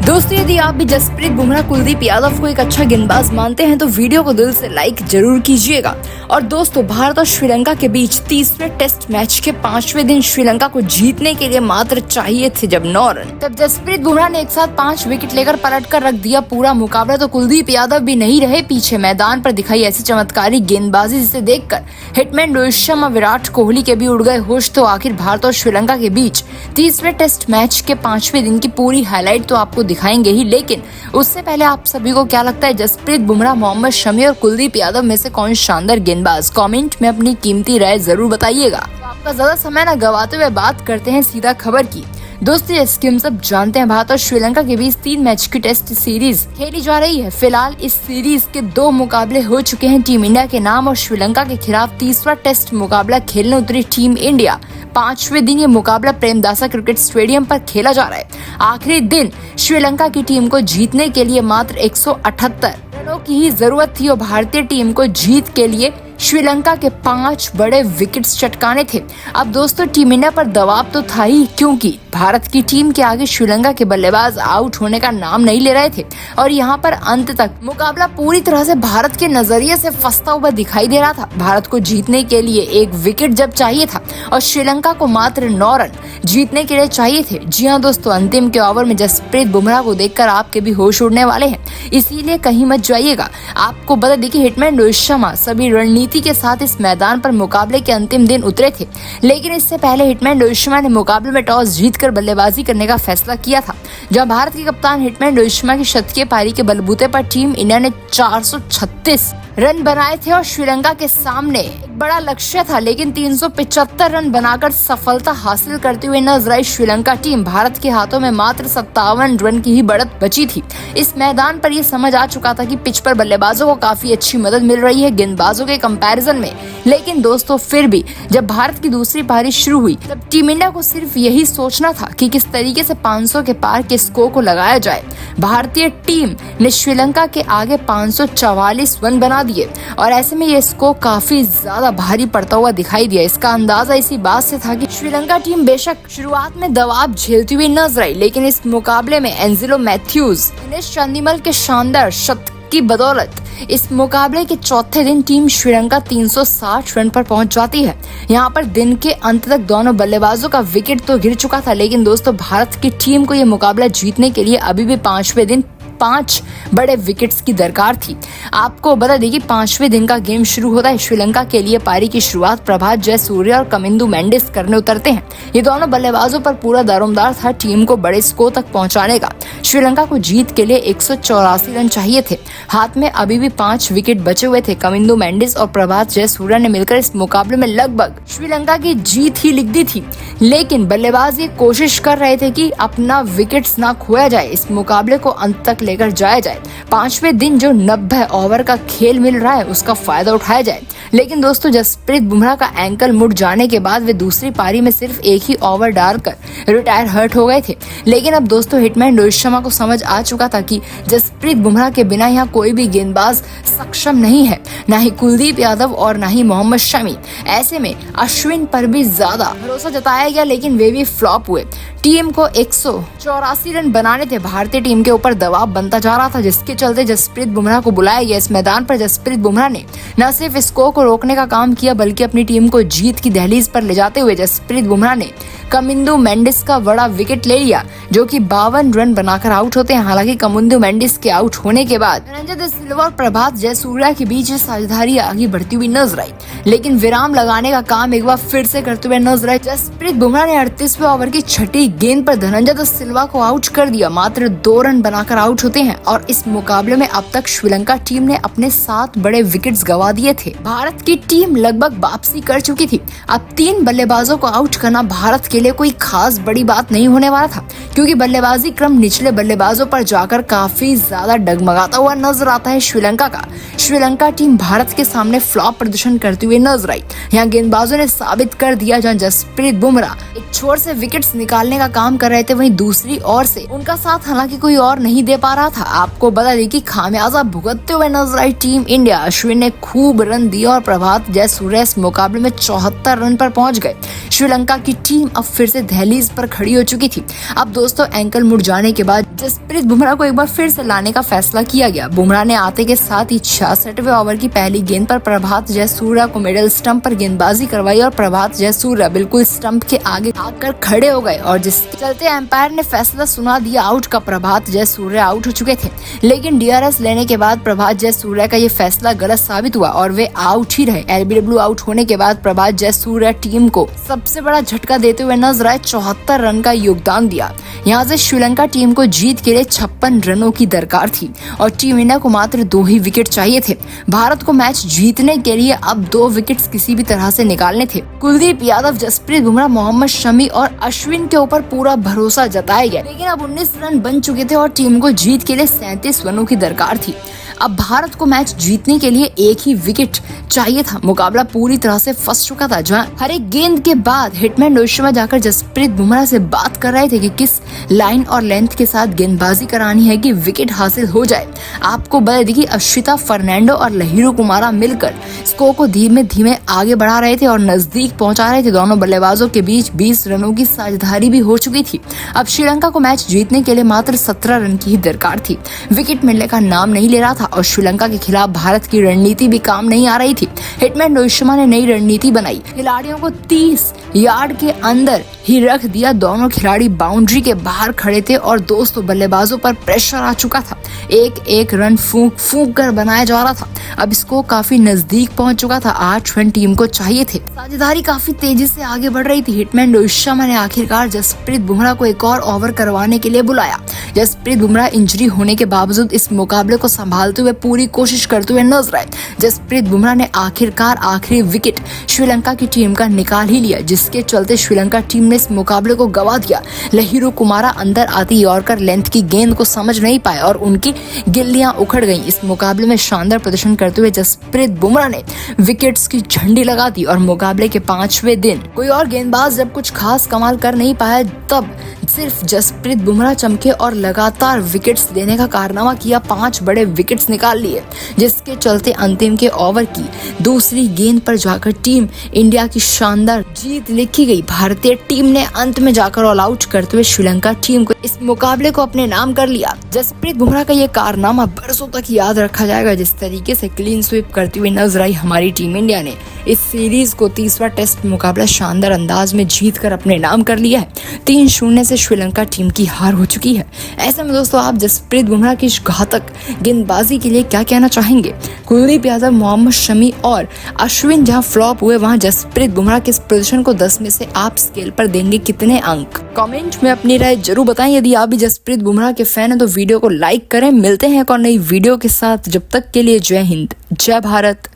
दोस्तों, यदि आप भी जसप्रीत बुमराह कुलदीप यादव को एक अच्छा गेंदबाज मानते हैं तो वीडियो को दिल से लाइक जरूर कीजिएगा। और दोस्तों, भारत और श्रीलंका के बीच तीसरे टेस्ट मैच के 5वें दिन श्रीलंका को जीतने के लिए मात्र चाहिए थे जब 9 रन, तब जसप्रीत बुमराह ने एक साथ 5 विकेट लेकर पलट कर रख दिया पूरा मुकाबला। तो कुलदीप यादव भी नहीं रहे पीछे, मैदान पर दिखाई ऐसी चमत्कारी गेंदबाजी जिसे देखकर हिटमैन रोहित शर्मा, विराट कोहली के भी उड़ गए होश। तो आखिर भारत और श्रीलंका के बीच तीसरे टेस्ट मैच के 5वें दिन की पूरी हाईलाइट तो आपको दिखाएंगे ही, लेकिन उससे पहले आप सभी को क्या लगता है जसप्रीत बुमराह, मोहम्मद शमी और कुलदीप यादव में से कौन शानदार गेंदबाज? कमेंट में अपनी कीमती राय जरूर बताइएगा। तो आपका ज्यादा समय न गवाते हुए बात करते हैं सीधा खबर की। दोस्तों, जैसे कि हम सब जानते हैं, भारत और श्रीलंका के बीच 3 मैच की टेस्ट सीरीज खेली जा रही है। फिलहाल इस सीरीज के 2 मुकाबले हो चुके हैं टीम इंडिया के नाम और श्रीलंका के खिलाफ तीसरा टेस्ट मुकाबला खेलने उतरी टीम इंडिया। 5वें दिन ये मुकाबला प्रेमदासा क्रिकेट स्टेडियम पर खेला जा रहा है। आखिरी दिन श्रीलंका की टीम को जीतने के लिए मात्र 178 रनों की ही जरूरत थी और भारतीय टीम को जीत के लिए श्रीलंका के 5 बड़े विकेट्स चटकाने थे। अब दोस्तों, टीम इंडिया पर दबाव तो था ही, क्योंकि भारत की टीम के आगे श्रीलंका के बल्लेबाज आउट होने का नाम नहीं ले रहे थे और यहाँ पर अंत तक मुकाबला पूरी तरह से भारत के नजरिए से फंसता हुआ दिखाई दे रहा था। भारत को जीतने के लिए 1 विकेट जब चाहिए था और श्रीलंका को मात्र 9 रन जीतने के लिए चाहिए थे। जी हाँ दोस्तों, अंतिम के ओवर में जसप्रीत बुमराह को देखकर आपके भी होश उड़ने वाले हैं, इसीलिए कहीं मत जाइएगा। आपको बता दें कि हिटमैन रोहित शर्मा सभी रणनीति के साथ इस मैदान पर मुकाबले के अंतिम दिन उतरे थे, लेकिन इससे पहले हिटमैन रोहित शर्मा ने मुकाबले में टॉस जीतकर बल्लेबाजी करने का फैसला किया था। जब भारत के कप्तान हिटमैन रोहित शर्मा की शतकीय पारी के बलबूते पर टीम इंडिया ने 436 रन बनाए थे और श्रीलंका के सामने एक बड़ा लक्ष्य था, लेकिन 375 रन बनाकर सफलता हासिल करते हुए नजर आई श्रीलंका टीम। भारत के हाथों में मात्र 57 रन की ही बढ़त बची थी। इस मैदान पर यह समझ आ चुका था कि पिच पर बल्लेबाजों को काफी अच्छी मदद मिल रही है गेंदबाजों के कंपैरिजन में। लेकिन दोस्तों, फिर भी जब भारत की दूसरी पारी शुरू हुई तब टीम इंडिया को सिर्फ यही सोचना था कि किस तरीके से 500 के पार के स्कोर को लगाया जाए। भारतीय टीम ने श्रीलंका के आगे 544 रन बना दिए और ऐसे में ये स्कोर काफी ज्यादा भारी पड़ता हुआ दिखाई दिया। इसका अंदाजा इसी बात से था कि श्रीलंका टीम बेशक शुरुआत में दबाव झेलती हुई नजर आई, लेकिन इस मुकाबले में एंजेलो मैथ्यूज, दिनेश चंदीमल के शानदार शतक की बदौलत इस मुकाबले के चौथे दिन टीम श्रीलंका 360 रन पर पहुंच जाती है। यहाँ पर दिन के अंत तक दोनों बल्लेबाजों का विकेट तो गिर चुका था, लेकिन दोस्तों, भारत की टीम को यह मुकाबला जीतने के लिए अभी भी 5वें दिन 5 बड़े विकेट्स की दरकार थी। आपको बता दें कि 5वें दिन का गेम शुरू होता है। श्रीलंका के लिए पारी की शुरुआत प्रभात जयसूर्या और कमिंदु मेंडिस करने उतरते हैं। ये दोनों बल्लेबाजों पर पूरा दारोमदार था टीम को बड़े स्कोर तक पहुंचाने का। श्रीलंका को जीत के लिए 184 रन चाहिए थे। हाथ में अभी भी 5 विकेट बचे हुए थे। कमिंदु मेंडिस और प्रभात जयसूर्या ने मिलकर इस मुकाबले में लगभग श्रीलंका की जीत ही लिख दी थी, लेकिन बल्लेबाज ये कोशिश कर रहे थे कि अपना विकेट्स ना खोया जाए, इस मुकाबले को अंत तक लेकर जाया जाए। 5वें दिन जो 90 ओवर का खेल मिल रहा है उसका फायदा उठाया जाए। लेकिन दोस्तों, जसप्रीत बुमराह का एंकल मुड़ जाने के बाद वे दूसरी पारी में सिर्फ एक ही ओवर डालकर रिटायर हर्ट हो गए थे। लेकिन अब दोस्तों, हिटमैन रोहित शर्मा को समझ आ चुका था कि जसप्रीत बुमराह के बिना यहाँ कोई भी गेंदबाज सक्षम नहीं है, ना ही कुलदीप यादव और ना ही मोहम्मद शमी। ऐसे में अश्विन पर भी ज्यादा भरोसा जताया गया, लेकिन वे भी फ्लॉप हुए। टीम को 184 रन बनाने थे। भारतीय टीम के ऊपर दबाव बनता जा रहा था, जिसके चलते जसप्रीत बुमराह को बुलाया गया। इस मैदान पर जसप्रीत बुमराह ने न सिर्फ स्कोर को रोकने का काम किया, बल्कि अपनी टीम को जीत की दहलीज पर ले जाते हुए जसप्रीत बुमराह ने कमिंदु मेंडिस का बड़ा विकेट ले लिया, जो कि 52 रन बनाकर आउट होते हैं। हालांकि कमिंदु मेंडिस के आउट होने के बाद धनंजय द सिल्वा और प्रभात जयसूर्या के बीच साझेदारी आगे बढ़ती हुई नजर आई, लेकिन विराम लगाने का काम एक बार फिर से करते हुए नजर आए। जसप्रीत बुमराह ने 38वें ओवर की छठी गेंद पर धनंजय द सिल्वा को आउट कर दिया। मात्र 2 रन बनाकर आउट होते हैं और इस मुकाबले में अब तक श्रीलंका टीम ने अपने 7 बड़े विकेट्स गंवा दिए थे। भारत की टीम लगभग वापसी कर चुकी थी। अब 3 बल्लेबाजों को आउट करना भारत के लिए कोई खास बड़ी बात नहीं होने वाला था, क्योंकि बल्लेबाजी क्रम निचले बल्लेबाजों पर जाकर काफी ज्यादा डगमगाता हुआ नजर आता है श्रीलंका का। श्रीलंका टीम भारत के सामने फ्लॉप प्रदर्शन करती हुई नजर आई। यहाँ गेंदबाजों ने साबित कर दिया, जहाँ जसप्रीत बुमराह एक छोर से विकेट्स निकालने का काम कर रहे थे, वहीं दूसरी ओर से उनका साथ हालांकि कोई और नहीं दे पा रहा था। आपको बता दें कि खामियाजा भुगतते हुए नजर आई टीम इंडिया। अश्विन ने खूब रन दिए और प्रभात जयसूर्या इस मुकाबले में 74 रन पर पहुंच गए। श्रीलंका की टीम अब फिर से दहलीज पर खड़ी हो चुकी थी। अब दोस्तों एंकल मुड़ जाने के बाद जसप्रीत बुमराह को एक बार फिर से लाने का फैसला किया गया। बुमराह ने आते के साथ ही 66वें ओवर की पहली गेंद पर प्रभात जयसूर्या को मिडिल स्टंप पर गेंदबाजी करवाई और प्रभात जयसूर्या बिल्कुल स्टंप के आगे आकर खड़े हो गए और जिसके चलते एम्पायर ने फैसला सुना दिया आउट का। प्रभात जयसूर्या आउट हो चुके थे, लेकिन डीआरएस लेने के बाद प्रभात जयसूर्या का ये फैसला गलत साबित हुआ और वे आउट ही रहे। एलबीडब्ल्यू आउट होने के बाद प्रभात जयसूर्या टीम को सबसे बड़ा झटका देते हुए नजर आए। 74 रन का योगदान दिया। यहाँ से श्रीलंका टीम को जीत के लिए 56 रनों की दरकार थी और टीम इंडिया को मात्र 2 ही विकेट चाहिए थे। भारत को मैच जीतने के लिए अब 2 विकेट्स किसी भी तरह से निकालने थे। कुलदीप यादव, जसप्रीत बुमराह, मोहम्मद शमी और अश्विन के ऊपर पूरा भरोसा जताया गया, लेकिन अब 19 रन बन चुके थे और टीम को जीत के लिए 37 रनों की दरकार थी। अब भारत को मैच जीतने के लिए 1 ही विकेट चाहिए था। मुकाबला पूरी तरह से फंस चुका था, जहां हर एक गेंद के बाद हिटमैन रोहित शर्मा जाकर जसप्रीत बुमराह से बात कर रहे थे कि किस लाइन और लेंथ के साथ गेंदबाजी करानी है कि विकेट हासिल हो जाए। आपको बता दें कि अश्विता, फर्नांडो और लहिरू कुमारा मिलकर स्कोर को धीमे धीमे आगे बढ़ा रहे थे और नजदीक पहुंचा रहे थे। दोनों बल्लेबाजों के बीच 20 रनों की साझेदारी भी हो चुकी थी। अब श्रीलंका को मैच जीतने के लिए मात्र 17 रन की ही दरकार थी। विकेट मिलने का नाम नहीं ले रहा था और श्रीलंका के खिलाफ भारत की रणनीति भी काम नहीं आ रही थी। हिटमैन रोहित शर्मा ने नई रणनीति बनाई, खिलाड़ियों को 30 यार्ड के अंदर ही रख दिया। दोनों खिलाड़ी बाउंड्री के बाहर खड़े थे और दोस्तों बल्लेबाजों पर प्रेशर आ चुका था। एक रन फूंक कर बनाया जा रहा था। अब इसको काफी नजदीक पहुंच चुका था। 8 रन टीम को चाहिए थे। साझेदारी काफी तेजी से आगे बढ़ रही थी। हिटमैन रोहित शर्मा ने आखिरकार जसप्रीत बुमराह को एक और ओवर करवाने के लिए बुलाया। जसप्रीत बुमराह इंजरी होने के बावजूद इस मुकाबले को संभालते हुए पूरी कोशिश करते हुए नजर आए। जसप्रीत बुमराह ने आखिरकार आखिरी विकेट श्रीलंका की टीम का निकाल ही लिया, जिसके चलते श्रीलंका टीम ने इस मुकाबले को गवा दिया। लहिरू कुमारा अंदर आती यॉर्कर लेंथ की गेंद को समझ नहीं पाए और उनकी गिल्लियां उखड़ गईं। इस मुकाबले में शानदार प्रदर्शन करते हुए जसप्रीत बुमराह ने विकेट्स की झंडी लगा दी और मुकाबले के 5वें दिन कोई और गेंदबाज जब कुछ खास कमाल कर नहीं पाया, तब सिर्फ जसप्रीत बुमराह चमके और लगातार विकेट्स लेने का कारनामा किया। 5 बड़े विकेट्स निकाल लिए, जिसके चलते अंतिम के ओवर की दूसरी गेंद पर जाकर टीम इंडिया की शानदार जीत लिखी गई। भारतीय टीम ने अंत में जाकर ऑल आउट करते हुए श्रीलंका टीम को इस मुकाबले को अपने नाम कर लिया। जसप्रीत बुमराह का ये कारनामा बरसों तक याद रखा जाएगा। जिस तरीके से क्लीन स्वीप करती हुई नजर आई हमारी टीम इंडिया ने इस सीरीज को 30वां टेस्ट मुकाबला शानदार अंदाज में जीत कर अपने नाम कर लिया है। 3-0 से श्रीलंका टीम की हार हो चुकी है। ऐसे में दोस्तों आप जसप्रीत बुमराह की इस घातक गेंदबाजी के लिए क्या कहना चाहेंगे? कुलदीप यादव, मोहम्मद शमी और अश्विन जहां फ्लॉप हुए, वहां जसप्रीत बुमराह के इस प्रदर्शन को 10 में से आप स्केल पर देंगे कितने अंक? कमेंट में अपनी राय जरूर बताएं। यदि आप भी जसप्रीत बुमराह के फैन हैं तो वीडियो को लाइक करें। मिलते हैं एक और नई वीडियो के साथ। जब तक के लिए जय हिंद, जय भारत।